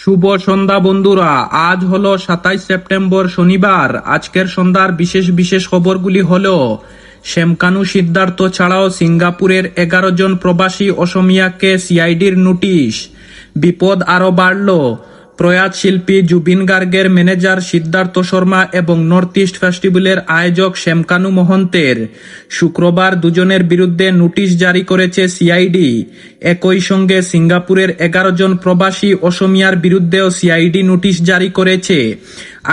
শুভ সন্ধ্যা বন্ধুরা, আজ হলো 27 সেপ্টেম্বর শনিবার। আজকের সন্ধ্যার বিশেষ বিশেষ খবরগুলি হলো: শ্যামকানু সিদ্ধার্থ ছাড়াও সিঙ্গাপুরের 11 জন প্রবাসী অসমিয়াকে সিআইডির নোটিশ, বিপদ আরও বাড়ল। প্রয়াত শিল্পী জুবিন গার্গের ম্যানেজার সিদ্ধার্থ শর্মা এবং নর্থ ইস্ট ফেস্টিভ্যালের আয়োজক শ্যামকানু মহন্তের শুক্রবার দুজনের বিরুদ্ধে নোটিশ জারি করেছে সিআইডি। একই সঙ্গে সিঙ্গাপুরের 11 জন প্রবাসী অসমিয়ার বিরুদ্ধেও সিআইডি নোটিশ জারি করেছে।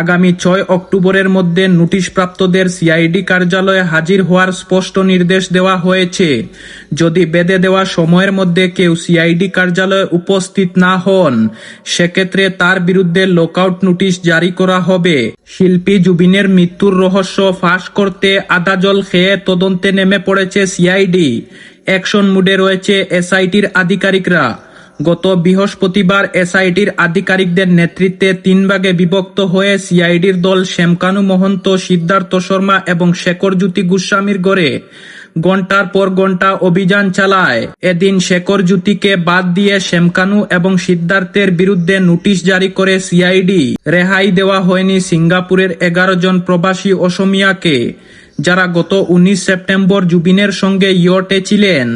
আগামী 6 অক্টোবরের মধ্যে নোটিশপ্রাপ্তদের সিআইডি কার্যালয়ে হাজির হওয়ার স্পষ্ট নির্দেশ দেওয়া হয়েছে। যদি বেঁধে দেওয়া সময়ের মধ্যে কেউ সিআইডি কার্যালয়ে উপস্থিত না হন, সেক্ষেত্রে তার বিরুদ্ধে লকআউট নোটিশ জারি করা হবে। শিল্পী জুবিনের মৃত্যুর রহস্য ফাঁস করতে আদা জল খেয়ে তদন্তে নেমে পড়েছে সিআইডি। অ্যাকশন মুডে রয়েছে এসআইটির আধিকারিকরা। গত বৃহস্পতিবার এসআইটির আধিকারিকদের নেতৃত্বে 3 ভাগে বিভক্ত হয়ে সিআইডির দল শ্যামকানু মহন্ত, সিদ্ধার্থ শর্মা এবং শেখর জ্যোতি গোস্বামীর ঘরে ঘণ্টার পর ঘণ্টা অভিযান চালায়। এদিন শেখর জ্যোতিকে বাদ দিয়ে শ্যামকানু এবং সিদ্ধার্থের বিরুদ্ধে নোটিশ জারি করে সিআইডি। রেহাই দেওয়া হয়নি সিঙ্গাপুরের 11 জন প্রবাসী অসমিয়াকে, যারা গত 19 সেপ্টেম্বর জুবিনের সঙ্গে ইয়টে ছিলেন।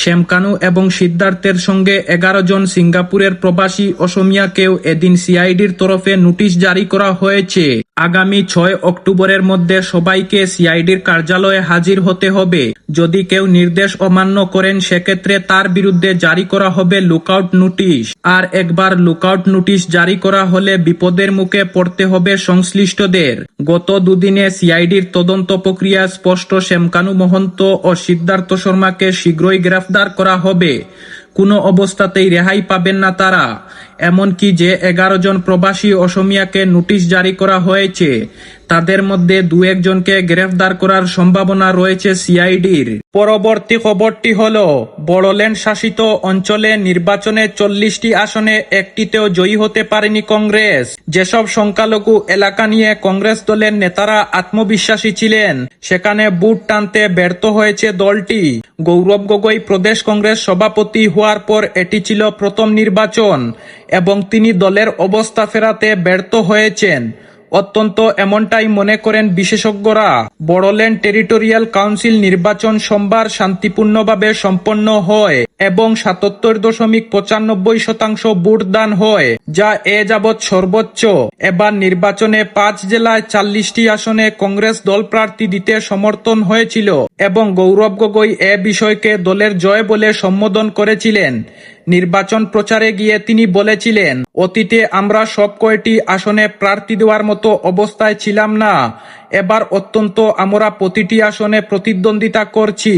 শ্যামকানু এবং সিদ্ধার্থের সঙ্গে 11 জন সিঙ্গাপুরের প্রবাসী অসমিয়াকেও এদিন সিআইডির তরফে নোটিশ জারি করা হয়েছে। আগামী 6 অক্টোবরের মধ্যে সবাইকে সিআইডির কার্যালয়ে হাজির হতে হবে। যদি কেউ নির্দেশ অমান্য করেন, সেক্ষেত্রে তার বিরুদ্ধে জারি করা হবে লুকআউট নোটিশ। আর একবার লুকআউট নোটিশ জারি করা হলে বিপদের মুখে পড়তে হবে সংশ্লিষ্টদের। গত দুদিনে সিআইডির তদন্ত প্রক্রিয়া স্পষ্ট, শ্যামকানু মহন্ত ও সিদ্ধার্থ শর্মাকে শীঘ্রই গ্রেফতার করা হবে। কোনো অবস্থাতেই রেহাই পাবেন না তারা। এমনকি যে 11 জন প্রবাসী অসমিয়াকে নোটিশ জারি করা হয়েছে, তাদের মধ্যে 2-1 জনকে গ্রেফতার করার সম্ভাবনা রয়েছে সিআইডির। পরবর্তী খবরটি হল, বড়োল্যান্ড শাসিত অঞ্চলে নির্বাচনে 40টি আসনে একটিতেও জয়ী হতে পারেনি কংগ্রেস। যেসব সংখ্যালঘু এলাকা নিয়ে কংগ্রেস দলের নেতারা আত্মবিশ্বাসী ছিলেন, সেখানে বুট টানতে ব্যর্থ হয়েছে দলটি। গৌরব গগৈ প্রদেশ কংগ্রেস সভাপতি হওয়ার পর এটি ছিল প্রথম নির্বাচন এবং তিনি দলের অবস্থা ফেরাতে ব্যর্থ হয়েছেন। অত্যন্ত এমনটাই মনে করেন বিশেষজ্ঞরা। বড়োল্যান্ড টেরিটোরিয়াল কাউন্সিল নির্বাচন সোমবার শান্তিপূর্ণভাবে সম্পন্ন হয় এবং 77.95% ভোট দান হয়, যা এ যাবৎ সর্বোচ্চ। এবার নির্বাচনে 5 জেলায় 40টি আসনে কংগ্রেস দল প্রার্থী দিতে সমর্থন হয়েছিল এবং গৌরব গগৈ এ বিষয়কে দলের জয় বলে সম্বোধন করেছিলেন। নির্বাচন প্রচারে গিয়ে তিনি বলেছিলেন, অতীতে আমরা সব কয়টি আসনে প্রার্থী দেওয়ার মতো অবস্থায় ছিলাম না। এবার অত্যন্ত আমরা প্রতিটি আসনে প্রতিদ্বন্দ্বিতা করছি।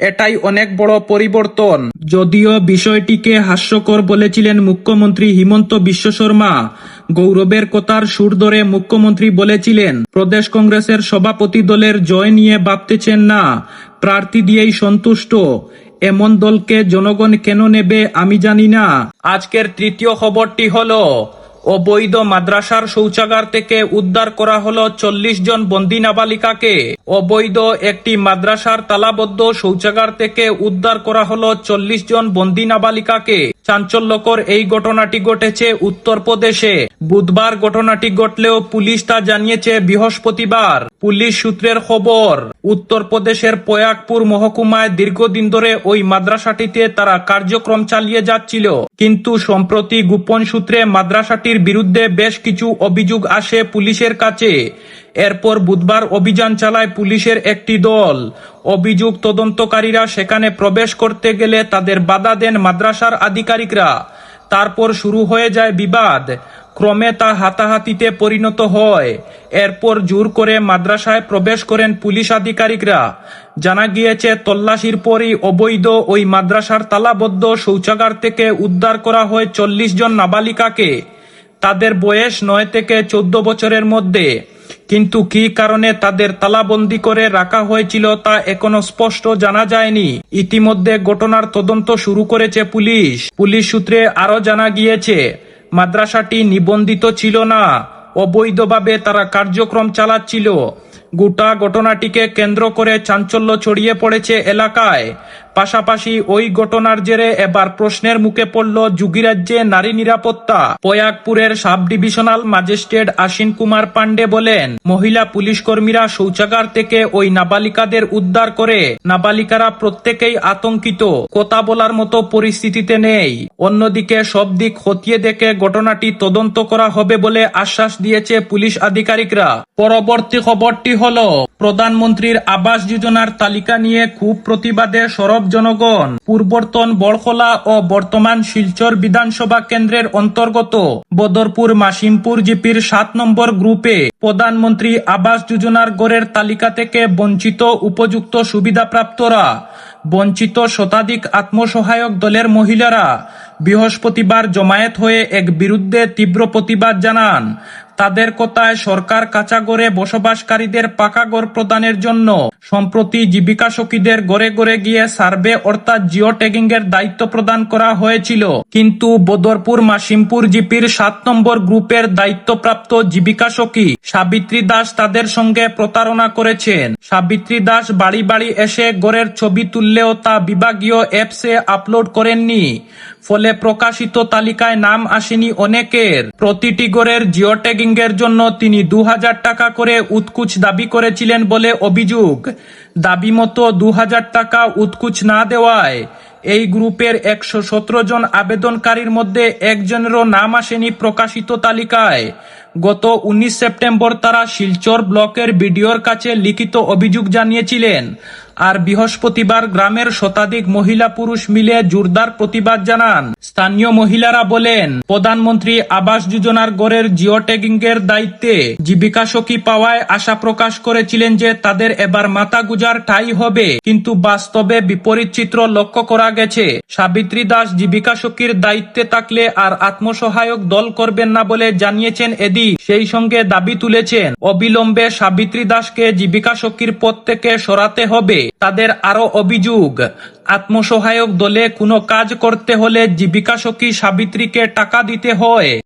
এটাই অনেক বড় পরিবর্তন। যদিও বিষয়টিকে হাস্যকর বলেছিলেন মুখ্যমন্ত্রী হিমন্ত বিশ্ব শর্মা। গৌরবের কথার সুর ধরে মুখ্যমন্ত্রী বলেছিলেন, প্রদেশ কংগ্রেসের সভাপতি দলের জয় নিয়ে ভাবতেছেন না, প্রার্থী দিয়েই সন্তুষ্ট। এমন দলকে জনগণ কেন নেবে আমি জানি না। আজকের তৃতীয় খবরটি হলো, অবৈধ মাদ্রাসার শৌচাগার থেকে উদ্ধার করা হলো 40 জন বন্দী নাবালিকাকে। অবৈধ একটি মাদ্রাসার তালাবদ্ধ শৌচাগার থেকে উদ্ধার করা হলো 40 জন বন্দী নাবালিকাকে। চাঞ্চল্যকর এই ঘটনাটি ঘটেছে উত্তরপ্রদেশে। বুধবার ঘটনাটি ঘটলেও পুলিশ তা জানিয়েছে বৃহস্পতিবার। পুলিশ সূত্রের খবর, উত্তরপ্রদেশের প্রয়াগপুর মহকুমায় দীর্ঘদিন ধরে ওই মাদ্রাসাটিতে তারা কার্যক্রম চালিয়ে যাচ্ছিল, কিন্তু সম্প্রতি গোপন সূত্রে মাদ্রাসাটির বিরুদ্ধে বেশ কিছু অভিযোগ আসে পুলিশের কাছে। এরপর বুধবার অভিযান চালায় পুলিশের একটি দল। অভিযোগ তদন্তকারীরা সেখানে প্রবেশ করতে গেলে তাদের বাধা দেন মাদ্রাসার আধিকারিকরা। তারপর শুরু হয়ে যায় বিবাদ। ক্রমে তা হাতাহাতিতে পরিণত হয়। এরপর জোর করে মাদ্রাসায় প্রবেশ করেন পুলিশ আধিকারিকরা। জানা গিয়েছে, তল্লাশির পরই অবৈধ ওই মাদ্রাসার তালাবদ্ধ শৌচাগার থেকে উদ্ধার করা হয় 40 জন নাবালিকাকে। তাদের বয়স 9 থেকে 14 বছরের মধ্যে। কিন্তু কী কারণে তাদের তালাবন্দি করে রাখা হয়েছিল তা এখনো স্পষ্ট জানা যায়নি। ইতিমধ্যে ঘটনার তদন্ত শুরু করেছে পুলিশ। পুলিশ সূত্রে আরও জানা গিয়েছে, মাদ্রাসাটি নিবন্ধিত ছিল না, অবৈধভাবে তারা কার্যক্রম চালাচ্ছিল। গোটা ঘটনাটিকে কেন্দ্র করে চাঞ্চল্য ছড়িয়ে পড়েছে এলাকায়। পাশাপাশি ওই ঘটনার জেরে এবার প্রশ্নের মুখে পড়ল যুগিরাজ্যে নারী নিরাপত্তা। পয়াগপুরের সাব ডিভিশনাল ম্যাজিস্ট্রেট আশ্বিন কুমার পান্ডে বলেন, মহিলা পুলিশ কর্মীরা শৌচাগার থেকে ওই নাবালিকাদের উদ্ধার করে। নাবালিকারা প্রত্যেকেই আতঙ্কিত, কথা বলার মতো পরিস্থিতিতে নেই। অন্যদিকে সব দিক খতিয়ে দেখে ঘটনাটি তদন্ত করা হবে বলে আশ্বাস দিয়েছে পুলিশ আধিকারিকরা। পরবর্তী খবরটি হলো, প্রধানমন্ত্রীর আবাস যোজনার তালিকা নিয়ে খুব প্রতিবাদে সরব জনগণ। পূর্বতন বড়খলা ও বর্তমান শিলচর বিধানসভা কেন্দ্রের অন্তর্গত বদরপুর মাসিমপুর জিপির 7 নম্বর গ্রুপে প্রধানমন্ত্রী আবাস যোজনার গড়ের তালিকা থেকে বঞ্চিত উপযুক্ত সুবিধাপ্রাপ্তরা, বঞ্চিত শতাধিক আত্মসহায়ক দলের মহিলারা বৃহস্পতিবার জমায়েত হয়ে এক বিরুদ্ধে তীব্র প্রতিবাদ জানান। তাদের কথায়, সরকার কাঁচা ঘরে বসবাসকারীদের পাকা ঘর প্রদানের জন্য সম্প্রতি জীবিকা সখীদের ঘরে ঘরে গিয়ে সার্ভে অর্থাৎ জিও ট্যাগিং এর দায়িত্ব প্রদান করা হয়েছিল। কিন্তু বদরপুর মাসিমপুর জিপির 7 নম্বর গ্রুপের দায়িত্বপ্রাপ্ত জীবিকা সখী সাবিত্রী দাস তাদের সঙ্গে প্রতারণা করেছেন। সাবিত্রী দাস বাড়ি বাড়ি এসে ঘরের ছবি তুললেও তা বিভাগীয় অ্যাপসে আপলোড করেননি। ফলে প্রকাশিত তালিকায় নাম আসেনি অনেকের। প্রতিটি ঘরের জিও ট্যাগিং এর জন্য তিনি 2000 টাকা করে উৎকুচ দাবি করেছিলেন বলে অভিযোগ। দাবি মতো 2000 টাকা উৎকুচ না দেওয়ায় এই গ্রুপের 117 জন আবেদনকারীর মধ্যে একজনেরও নাম আসেনি প্রকাশিত তালিকায়। গত 19 সেপ্টেম্বর তারা শিলচর ব্লকের বিডিওর কাছে লিখিত অভিযোগ জানিয়েছিলেন। আর বৃহস্পতিবার গ্রামের শতাধিক মহিলা পুরুষ মিলে জোরদার প্রতিবাদ জানান। স্থানীয় মহিলারা বলেন, প্রধানমন্ত্রী আবাস যোজনার গড়ের জিও ট্যাগিং এর দায়িত্বে জীবিকা সখী পাওয়ায় আশা প্রকাশ করেছিলেন যে তাদের এবার মাথা গুজার ঠাঁই হবে, কিন্তু বাস্তবে বিপরীত চিত্র লক্ষ্য করা গেছে। সাবিত্রী দাস জীবিকা সখীর দায়িত্বে থাকলে আর আত্মসহায়ক দল করবেন না বলে জানিয়েছেন এদি। সেই সঙ্গে দাবি তুলেছেন, অবিলম্বে সাবিত্রী দাসকে জীবিকা সখীর পদ থেকে সরাতে হবে। তাদের আরো অভিযোগ, আত্মসহায়ক দলে কোনো কাজ করতে হলে জীবিকা সখী সাবিত্রীকে টাকা দিতে হয়।